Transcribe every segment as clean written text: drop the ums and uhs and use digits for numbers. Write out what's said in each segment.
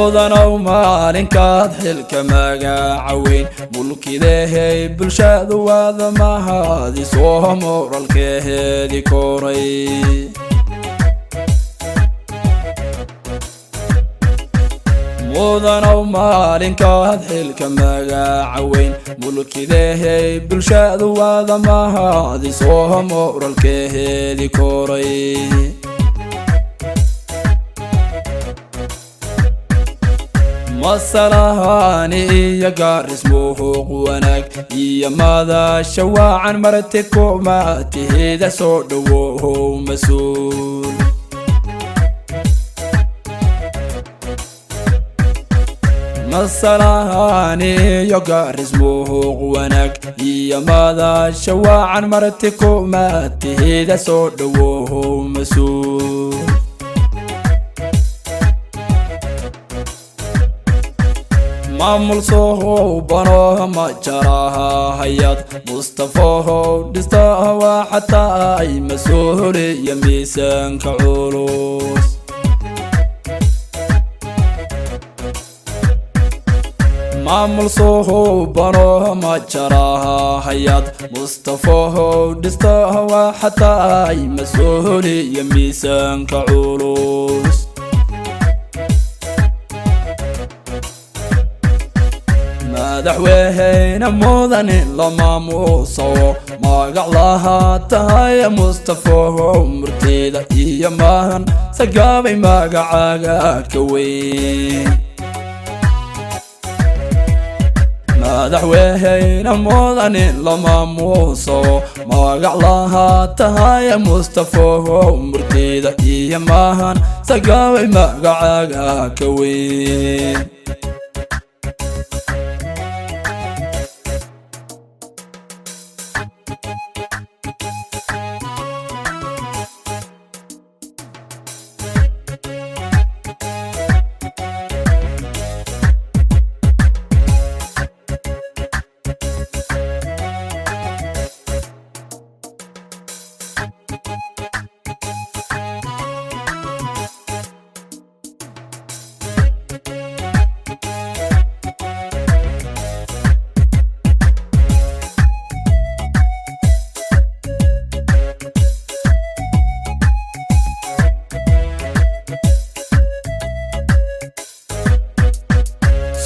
مودنا ومالين كادحل كماقاعوين ملكي ذهي بالشاد وهذا ما هادي سوها مورا الكهدي كوري مودنا ومالين كادحل كماقاعوين ملكي ذهي بالشاد وهذا ما هادي سوها مورا الكهدي كوري مصلهاني يا قارس موهوق وناك يا ماذا شواعا مرتك وما تهيدا صوت وهو مسؤول مصلهاني يا قارس موهوق وناك يا ماذا شواعا مرتك وما تهيدا صوت وهو مسؤول معمول صوبنا ما جراها هيات مصطفى دستها وحتى أي مسؤول يميسن كعروس معمول صوبنا ما جراها هيات مصطفى دستها وحتى أي مسؤول يميسن كعروس مدحوينا مودن لما موصو ما قعلها تهاي مصطفى مرتيدا إيا ماهن سقابي ما قعاقا كوين مدحوينا مودن لما موصو ما قعلها تهاي مصطفى مرتيدا إيا ماهن سقابي ما قعاقا كوين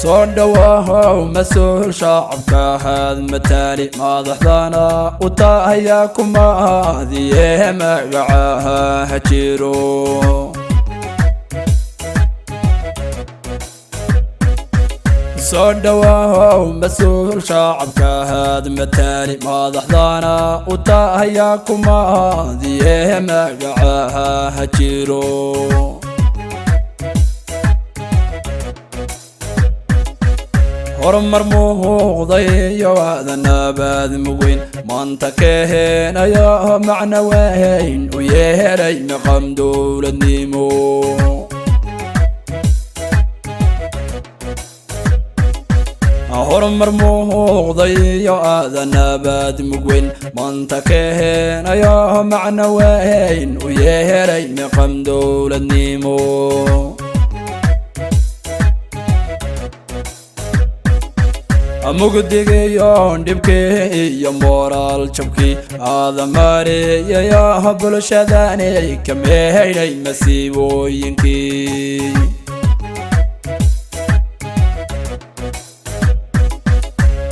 صدواه مسؤول شعبك هذا متالي ما ضحضانا وطاهياكم هذه مقعاها هجيرو صدواه مسؤول شعبك هذا متالي ما ضحضانا وطاهياكم هذه مقعاها هجيرو hormar muuqdayo aadana baad mugweyn maanta ka heenayo macna weyn u yeelay maqam dowladnimo hormar muuqdayo aadana baad mugweyn maanta ka heenayo macna weyn u yeelay maqam dowladnimo مقدقيون دبكي يا مورال شبكي هذا ماري يا هبل شداني كم هيني مسيبو ينكي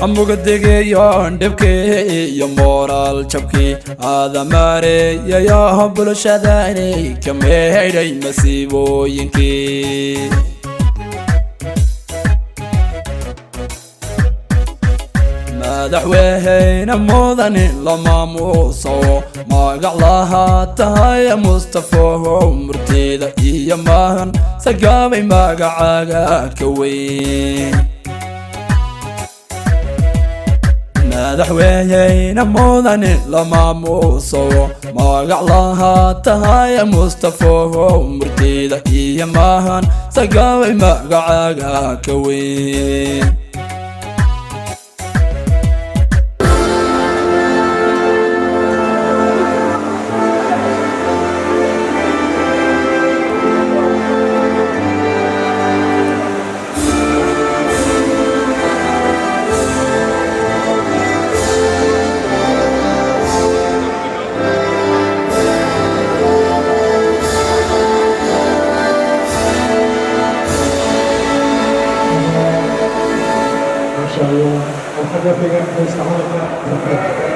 مقدقيون دبكي يا مورال شبكي هذا ماري يا هبل شداني كم هيني مسيبو ينكي مدحوينا مودن لما موصو ما قعلها تهاي مصطفى مرتيدا إيا ماهن سقابي ما قعاقا كوين مدحوينا مودن لما موصو ما قعلها تهاي مصطفى مرتيدا إيا ماهن سقابي ما قعاقا كوين شاء الله وحضرتك استعمالك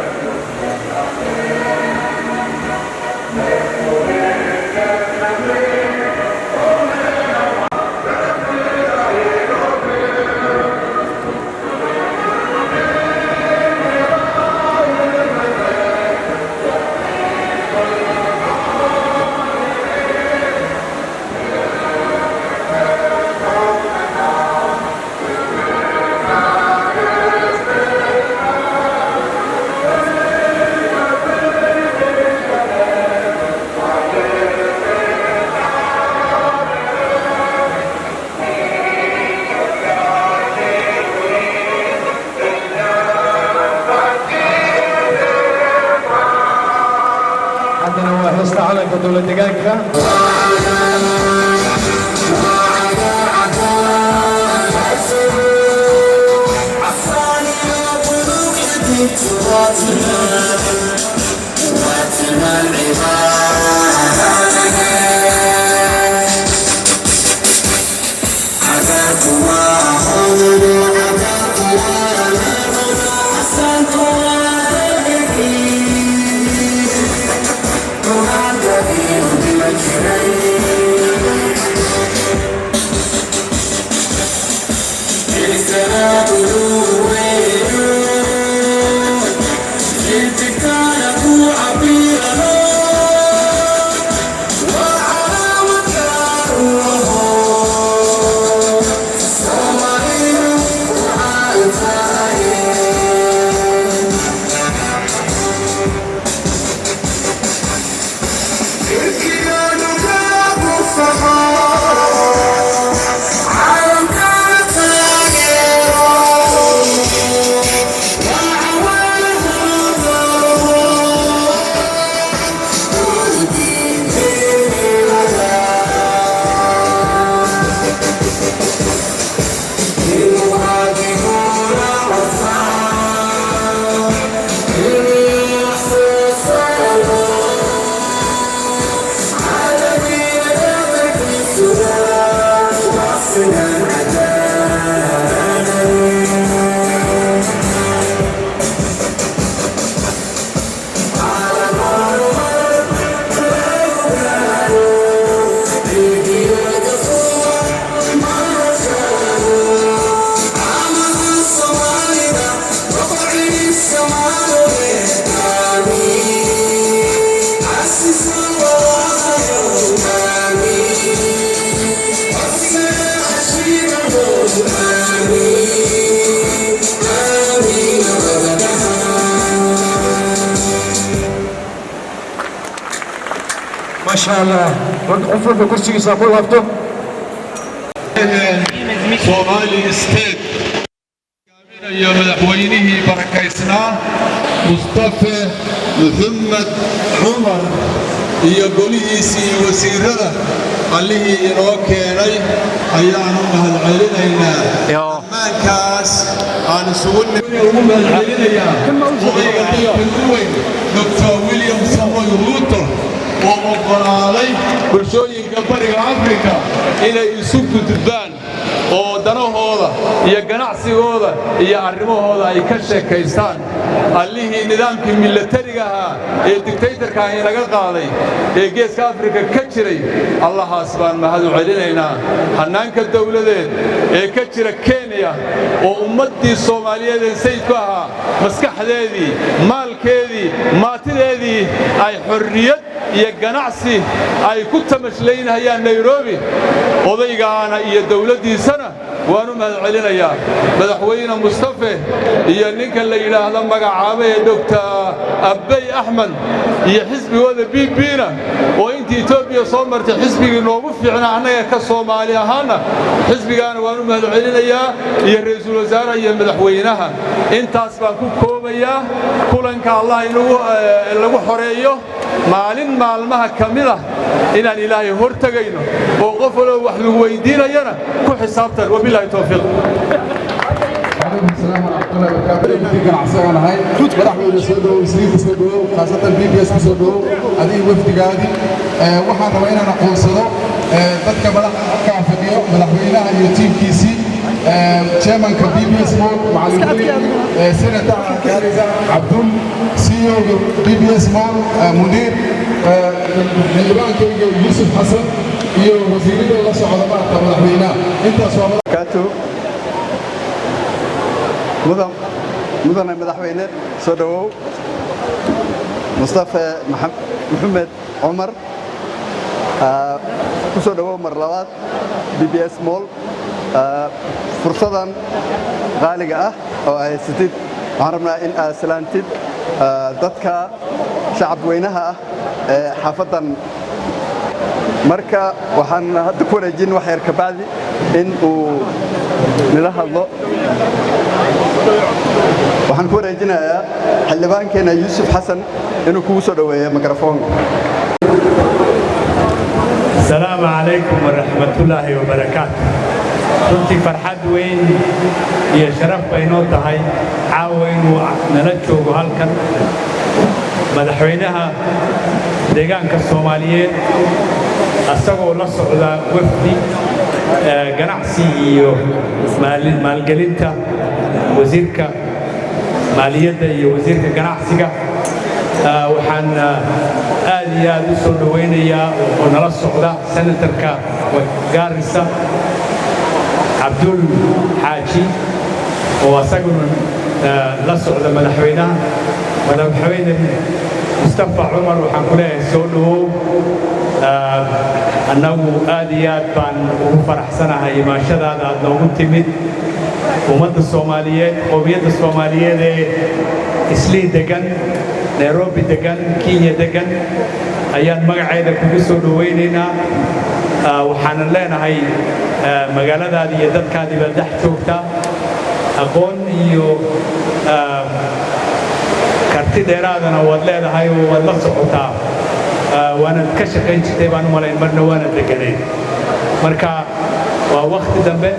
على دولة دقائق ما شاء الله وقفوا بكرسي صابوا وقفتوا Somali State iyo madaxweynihii barakaysnaa Mustafa Muhammad Umar iyo golihiisii wasiirada allihii inoo keenay ayaan u mahadcelinaynaa amaankaas aan isugu mahadcelinayaa Dr. William Samoei Ruto oo oggolaaday bulshooyinka bariga Afrika inay isu gudbaan oo danahooda iyo ganacsigooda iyo arrimahooda ay ka sheekaystaan allihii nidaamkii militariga ahaa ee dictatorka inaga qaaday ee geeska Afrika ka jiray allahaas baan mahad u celinaynaa hanaanka dawladeed ee ka jira Kenya oo ummadii Soomaaliyeed ee sayidku ahaa maskaxdeedii maalkeedii maatideedii ay xorriyad iyo ganacsi ay ku tamashlaynayaan Nairobi odaygaana iyo dawladiisana waanu mahad celinayaa madaxweyne Mustafa iyo ninka la yiraahdo magacaabay Dr. Abiy Ahmed iyo xisbigooda BBna oo intii Itoobiya soo martay xisbigii noogu fiicnaa anaga ka Soomaali ahaana xisbigaana waanu mahad celinayaa iyo ra'iisul wasaaraha iyo madaxweynaha intaas baan ku koobayaa kulanka Allah inuu lagu xoreeyo maalin maalmaha kamida inaan ilaahay hortagayno oo qof walba wax lagu weydiinayana ku xisaabtan wabillahi tawfiiq السلام ورحمة الله وبركاته. في قناعسان هاي. ورحمة الله سودو وسرير سودو خاصة BBS سودو هذه وفد قادي. وحنا رأينا نقول صدق. تذكر بلغ كافديو بلغ وينها يتيم كيسي chairman ka BBS Mall macallimiin senator Kariza Abdul CEO BBS Mall Munir xildhibaankayga Yusuf Xasan iyo wasiirada la socda maanta madaxweynaha intaas waa كاتو مدن مدحوينه سو دhow مصطفى محمد عمر ku soo dhawow mar labaad BBS Mall fursadan qaaliga ah oo ay haysatid waxaan rabnaa in aad salaantid dadka shacab weynaha ah ee xaafadan marka waxaan hadda ku wareejin wax yar ka bacdi in uu nila hadlo waxaan ku wareejinayaa xildhibaankeena Yusuf Xasan inuu kugu soo dhaweeyo mikrofoonka السلام عليكم ورحمة الله وبركاته كنت فرحات وين يا شرف بينو تهي عاوين ونلتشو هالكن مدحوينها ديغان كالصوماليين أساقوا لصعدا وفدي قناعسي iyo maalgelinta wasiirka maaliyadda iyo wasiirka ganacsiga waxaan aad iyo aad u soo dhaweynayaa oo nala socda senatorka Garissa Abdul Haji oo asaguna la socda madaxweynaha Mustafa Umar waxaan ku leeyahay soo dhawow annagu aad iyo aad baan ugu faraxsanahay imaashadaada aad noogu timid ummadda Soomaaliyeed qowmiyadda Soomaaliyeed ee islii degan Nairobi degan Kenya degan ayaan magaceeda kugu soo dhaweynaynaa waxaan leenahay magaaladaada iyo dadkaada baa dhex joogta aqoon iyo karti dheeraadana waad leedahay oo waad la socotaa waana ka shaqayn jirtay baan u malayn marna waana deganeen marka waa waqti dambe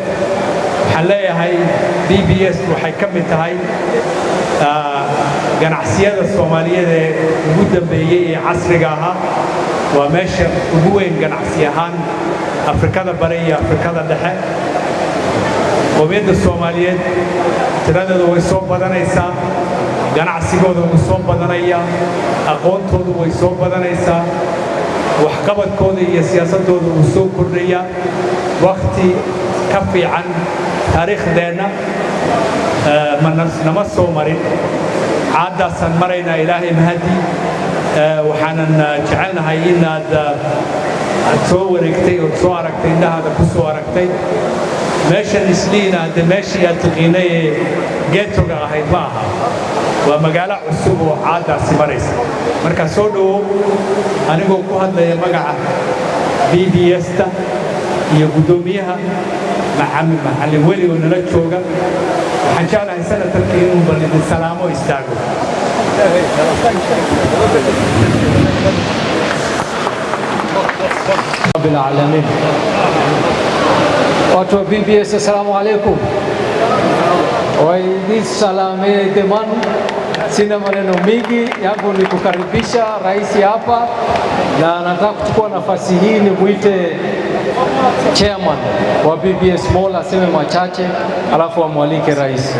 waxaan leeyahay BBS waxay ka mid tahay ganacsiyada Soomaaliyeed ee ugu dambeeyay ee casriga ahaa waa meesha ugu weyn ganacsi ahaan Afrikada Bari iyo Afrikada Dhexe qowmiyadda Soomaaliyeed tiradoodu way soo badanaysaa ganacsigooda wuu soo badanayaa aqoontoodu way soo badanaysaa waxqabadkooda iyo siyaasadooda wuu soo kordhayaa waqti ka fiican taariikhdeena nama soo marin caadaasaan maraynaa ilaahay mahadi waxaanan jecelnahay inaad soo wareegtay oo soo aragtay indhahaada ku soo aragtay meeshan isliina hadde meeshii aad taqiinay ee geetoga ahayd ma aha waa magaalo cusub oo caadaasi maraysa marka soo dhawow anigoo ku hadlaya magaca BBS-ta iyo guddoomiyaha macallin weli oo nala jooga waxaan jeclahay senatarka inuu balidin salaamo istaago رب العالمين watu wa BBS assalamu alaikum waidi salame deman sina maneno mingi yangu ni kukaribisha rais hapa na nataka kuchukua nafasi hii ni muite chairman wa BBS Mall aseme machache alafu amwalike rais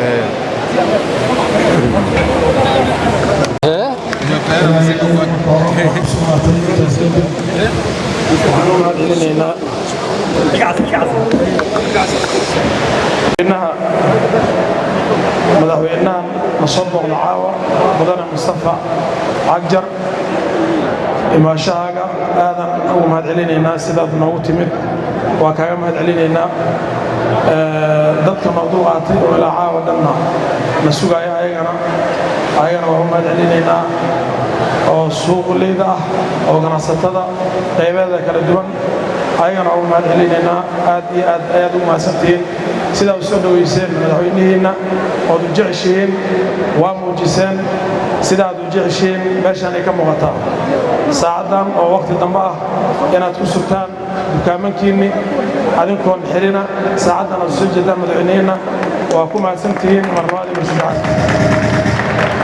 إنها مدحوينها مصبغ العاوة مدن مصطفى عجر إما شاقة هذا هو مهد علينا الناس إذا نوتي من وكايا مهد علينا ضدك موضوعاتي ولا عاوة دمنا نسوق أيغنا وهم مهد علينا أو سوق الليدة أو غناصتها قيبادة كالدوان ayagana u mahad celinaynaa aad iyo aad ayaad u mahadsantihiin sidaa u soo dhaweyseen madaxweynihiinna ood u jeceshihiin waa muujiseen sidaad u jeceshihiin meeshaan ay ka muuqataa saacaddan oo waqti dambe ah inaad ku sugtaan dukaamankiinni adinkoon xirina saacaddan aad soo jeedaan madaxweynihiinna waa ku mahadsantihiin marlabaad iyo marsaddexaad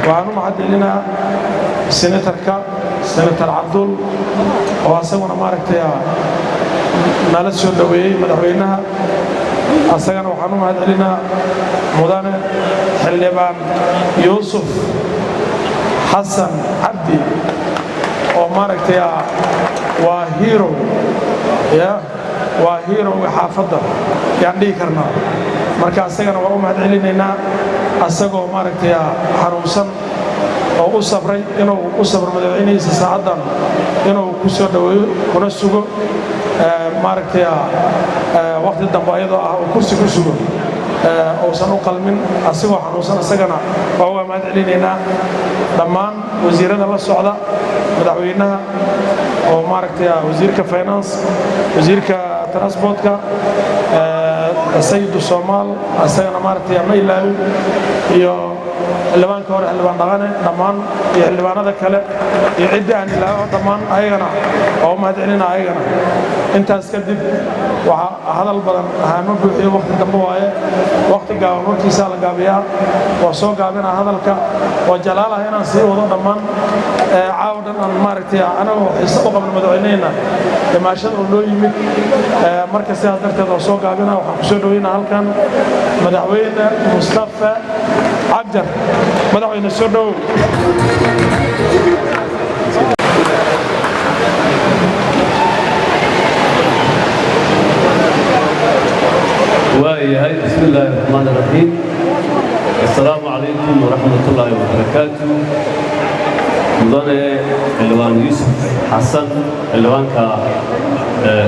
waxaan u mahad celinaa senator Abdul oo asaguna maaragtay nala soo dhaweeyay madaxweynaha asagana waxaan u mahadcelinaa mudane xildhibaan yuusuf xasan cabdi oo maaragtay waa hero ya waa hero-ga xaafadda yaan dhihi karnaa marka asagana waa u mahadcelinaynaa asagoo maaragtay xanuunsan oo u sabray inuu u sabro madaxweynihiisa saacaddan inuu ku soo dhoweeyo kuna sugo maaragtay waqti dambe ayadoo uu kursi ku sugo uusan u qalmin asagoo xanuunsan asagana waa uga mahadcelinaynaa dhammaan wasiirada la socda madaxweynaha oo maaragtay wasiirka finance wasiirka transportka sayidu soomaal asagana maaragtay ma ilaawin iyo xildhibaanka hore xildhibaan dhaqane dhammaan iyo xildhibaanada kale iyo cidda aan ilaawo dhammaan ayagana oo u mahadcelina ayagana intaas kadib waxaa hadal badan ahaanma buuxiyo waqti dambe waaye waqti gaaban markiisaa la gaabiyaa waa soo gaabinaa hadalka waa jalaalaha inaan sii wado dhammaan caawa dhan aan maaragtay anagoo xiise u qabno madaxweyneheenna dhimaashada oo loo yimid marka sidaas darteed waa soo gaabinaa waxaan kusoo dhaweynaa halkan madaxweyne mustafa cabjar madaxweyne soo dhowow وياي بسم الله الرحمن الرحيم السلام عليكم ورحمة الله وبركاته مدن حلوان يوسف حسن حلوان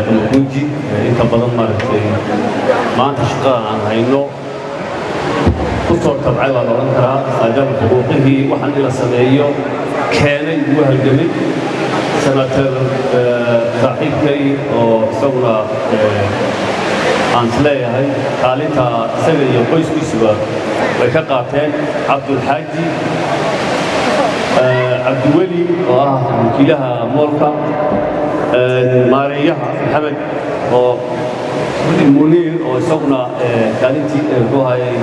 كمكوجي انت بدن مارتي ما انت شقاء عن هينو كنتور تبعي والوران كرا أجاب حقوقه وحن إلى سنعيو كان يقوها الجميع سنة صاحبكي وصورة aan isleeyahay kaalinta isaga iyo qoyskiisuba way ka qaateen cabdulxaaji cabdiweli oo ah wakiilaha moolka maareeyaha maxamed oo muniir oo isaguna kaalintii ku hayay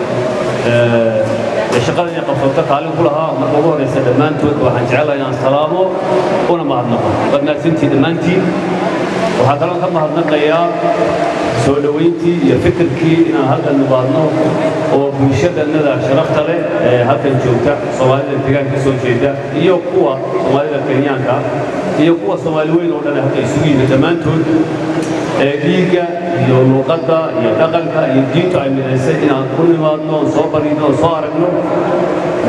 shaqada inay qabsato kaalin ku lahaa marka ugu horeysa dhammaantood waxaan jecelahay inaan salaamo una mahadnaqo waad mahadsantii dhammaantiin waxaa kaloo ka mahadnaqayaa soo dhaweyntii iyo fikirkii inaan halkan nimaadno oo bulshadannada sharafta leh ee halkan joogta soomaalida deegaanka ka soo jeeda iyo kuwa soomaalida kenyaanka iyo kuwa soomaali weyn oo dhan halka isugu yimid dhammaantood dhiigga iyo luuqadda iyo dhaqanka iyo diintu ay midaysay inaan ku nimaadno soo barino soo aragno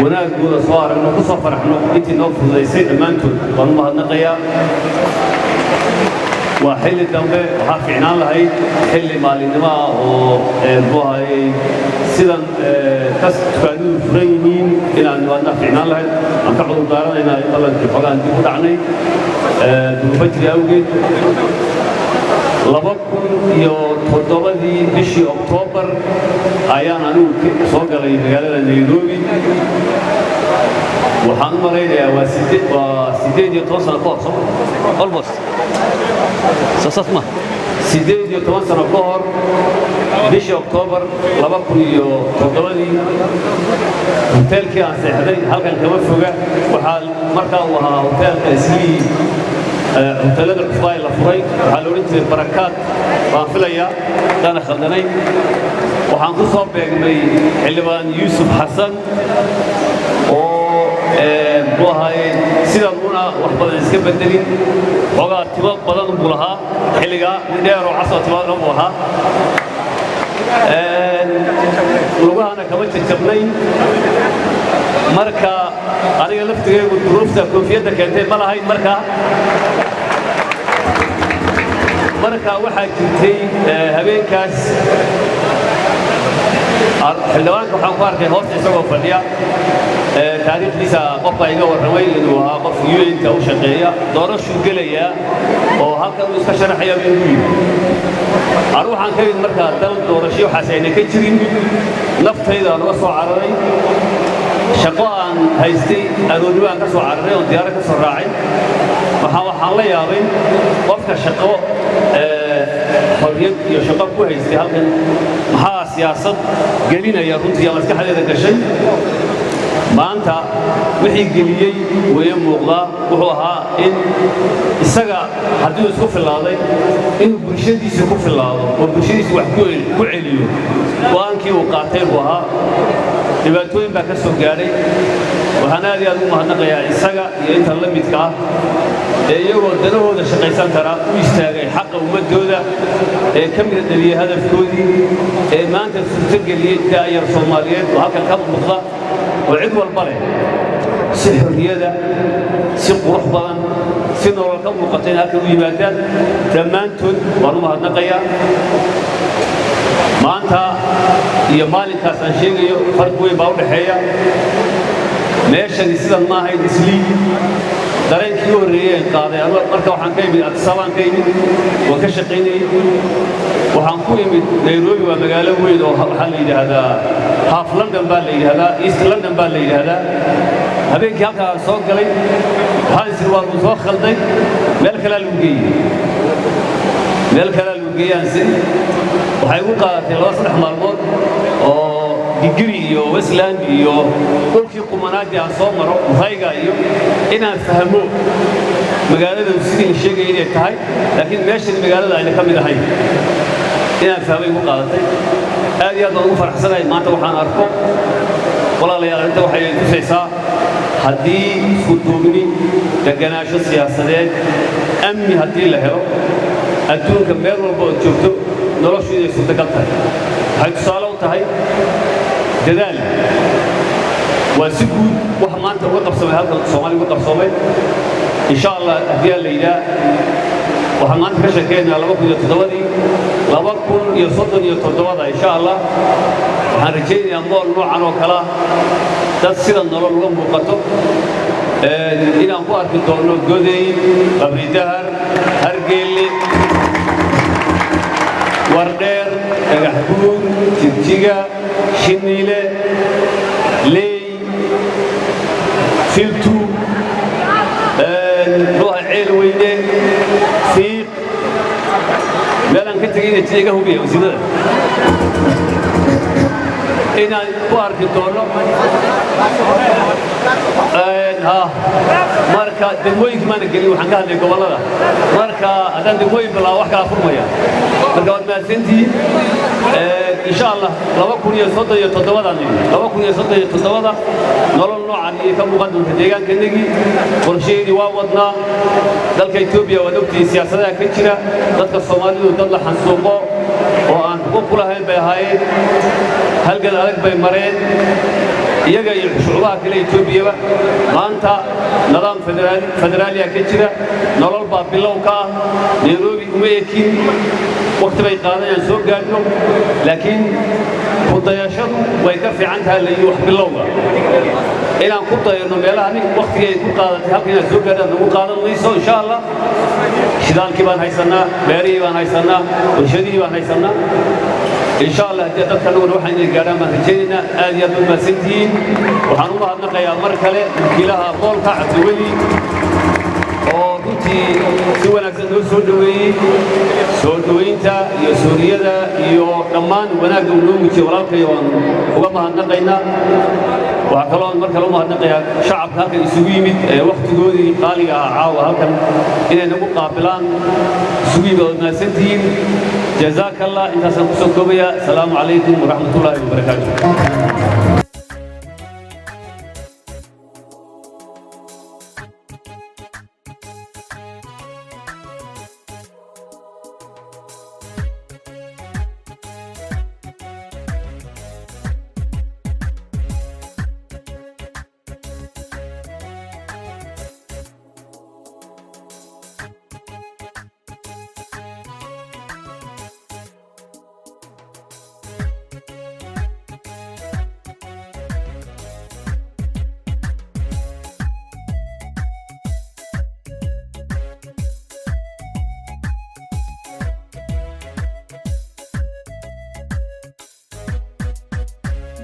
wanaagooda soo aragno ku soo faraxno intii noo fududaysay dhammaantood waan u mahadnaqayaa وحل الدمبة وحافي عنان لهاي حل مالي نما وبوهاي سيدان كانوا فريمين إلى أن نافي عنان لهاي أن تعودوا دارنا إلى الله كفاقان دي ودعني دفتري أوجد لبكم يو تطلبي بشي أكتوبر أيان أنو صوغ لي مقالة نيروبي وحان مرينا وسيدين يتوصل قوة almost ساسما سيدين يتوصل قوة بشي أكتوبر لبكم يو تطلبي هوتيلكي عن سيحدين هلقا كمفوقة وحال مركا وها هوتيل اسمي هوتيلات القصباء الأفرين وحالورينت بركات وانفليا كان خلدني وحانقصوا بيقمي حلبان يوسف حسن وهاي سيدا لونا وحبا اسكا بدلين وغا تباب بدن بولها حلقا ديرو عصا تباب نبوها لغا أنا كمان تجبنين مركا أنا لفت غير ظروفتا كوفيتا كانت مالا هاي مركا waxaa jirtay habeenkaas xildhibaanka waxaan ku arkay hoosta isagoo fadhiya taariikhdiisa qofka iga warramay inuu ahaa qof UN-ka u shaqeeya doorashuu gelaya oo halkan uu iska sharaxaya inuu yidhi anu waxaan ka yidhi markaa dal doorasho waxaas ayna ka jirin naftayda aan uga soo cararay shaqo aan haystay aroornimo aan ka soo cararay oo diyaaro ka soo raacay waxaan la yaabay qofka shaqo xorriyad iyo shaqo ku haystay halkan maxaa siyaasad gelinaya runtii maskaxdeeda gashay maanta wixii geliyey way muuqdaa wuxuu ahaa in isaga haddii isku filaaday inuu bulshadiisa ku filaado oo bulshadiisa wax ku celiyo go'aankii uu qaatay buu ahaa dhibaatooyin baa ka soo gaadhay waxaan aad iyo aad ugu mahadnaqayaa isaga iyo inta la midka ah ee iyagoo danahooda shaqaysan kara u istaagay xaqa ummadooda ee ka mid dhaliyay hadafkoodii ee maanta suurtageliyey daayar Soomaaliyeed oo halkan ka muuqda oo cid walba leh si xorriyada si qurux badan si nolol ka muuqata in halkan u yimaadaan dhammaantood waan u mahadnaqayaa maanta iyo maalinkaas aan sheegayo farq weyn baa u dhaxeeya meeshani sidan ma ahayn islii dareenkii u horreeyay qaaday marka waxaan ka imid Addis-Ababa ka imid waan ka shaqaynayay waxaan ku imid Nairobi waa magaalo weyn oo waxa la yiraahdaa half London baa la yiraahdaa East London baa la yiraahdaa habeenkii halkaa soo galay waxaan waa soo khalday meel kale lagu geeyay waxay u qaadatay 2-3 maalmood oo digri iyo Westland iyo dhulkii qumanaadii aan soo maro hayga iyo inaan fahmo magaalada sidii sheegay inay tahay laakiin meeshan magaalada ay ka mid ahay inaan fahmay u qaadatay aad iyo aad ugu faraxsanahay maanta waxaan arko walaalayaal inta waxay tusaysaa haddii isku duubni deganaansho siyaasadeed amni haddii la helo adduunka meel walba oo joogto noloshu inay suurtagal tahay waxay tusaale u tahay dadaal waa si guud wax maanta uga qabsamay halkan Soomaaliya uga qabsamay insha Allah haddii la yidhaa waxaan maanta ka sheekeynaa 2007 insha Allah waxaan rajaynayaa mool noocan oo kala dad sida nolol uga muuqato inaan ku arki doono Goday Qabridahar Hargeysa Wardheer Dhagaxbuur Jigjiga Shiniile Ley Filtu روح عيل وينه فيق meelaan ka tagay inay tiiga hubiyo wasiirada inaan ku arki doono marka degmooyinka maana gelin waxaan ka hadlay gobolada marka haddaan degmooyin bilaa wax kala furmaya marka waad mahadsantii insha Allah 2037 nolol noocan iyo ka muuqan doonta deegaankanagii qorsheedii waa wadnaa dalka Itoobiya waa ogtii siyaasadaha ka jira dadka Soomaalidu dad la xansuuqo oo aan xuquuq u lahayn bay ahaayeen halgan adag bay mareen iyaga iyo shucuubaha kale Itoobiya maanta nidaam federaaliya ka jira nolol baa bilow ka ah Nairobi uma ekin waqti bay qaadanayaan soo gaadhno laakiin kudayashadu way ka fiican tahay la iyo wax bilowga inaan ku dayano meelaha nin waqtiga ay ku qaadatay halka inaan soo gaadhaan ugu qaadan mayso insha Allah shidaalkii baan haysanaa beerihii baan haysanaa warshadihii baan haysanaa insha Allah haddii dadka nagu waxaan inay gaadhaan baan rajaynaynaa aad iyo aad u mahadsantihiin waxaan u mahadnaqayaa mar kale wakiilaha boolka Cabdiweli oo runtii si wanaagsan noo soo dhaweeyey soo dhaweynta iyo suuriyada iyo dhammaan wanaagga uu noo muujiyey walaalkayo waan uga mahadnaqaynaa waxaa kaloo mar kale u mahadnaqayaa shacabka halkan isugu yimid ee waqtigoodii qaaliga ah caawa halkan inay nagu qaabilaan isugu yimid ood mahadsantihiin jazaaka allah intaasaan kusoo koobaya asalaamu calaykum waraxmatullaahi wabarakaatuh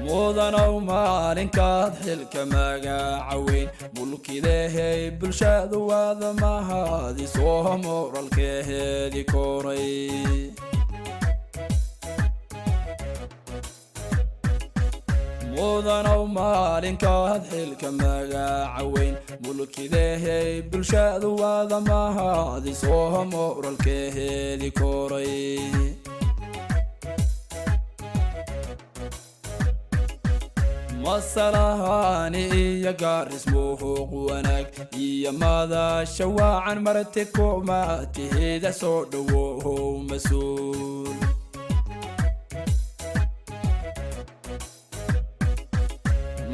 mudanow maalinkaad xilka magacaweyn mulkilehay bulshadu waada mahadiso moralkeheedi koray mudanow maalinkaad xilka magacaaweyn mulkiileehay bulshadu waada mahadiso moralkeedii koray masalahani iyo gaaris muuhuuq wanaag iyo madasha waacan marti kumaatihida soo dhowow mas-uul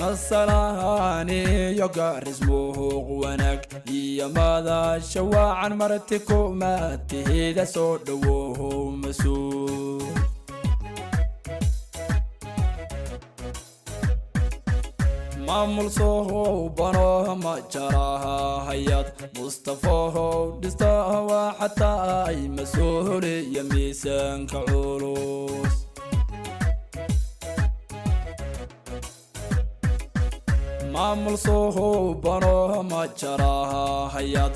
masalahani iyo gaaris muuhuuq wanaag iyo madasha waacan marti kumaatihida soo dhowow mas-uul maamul soo bano ma jaraha hayad mustafahow dhista waa xataa ay mas-uuliya miisaanka culus maamul soo bano ma jaraha hayad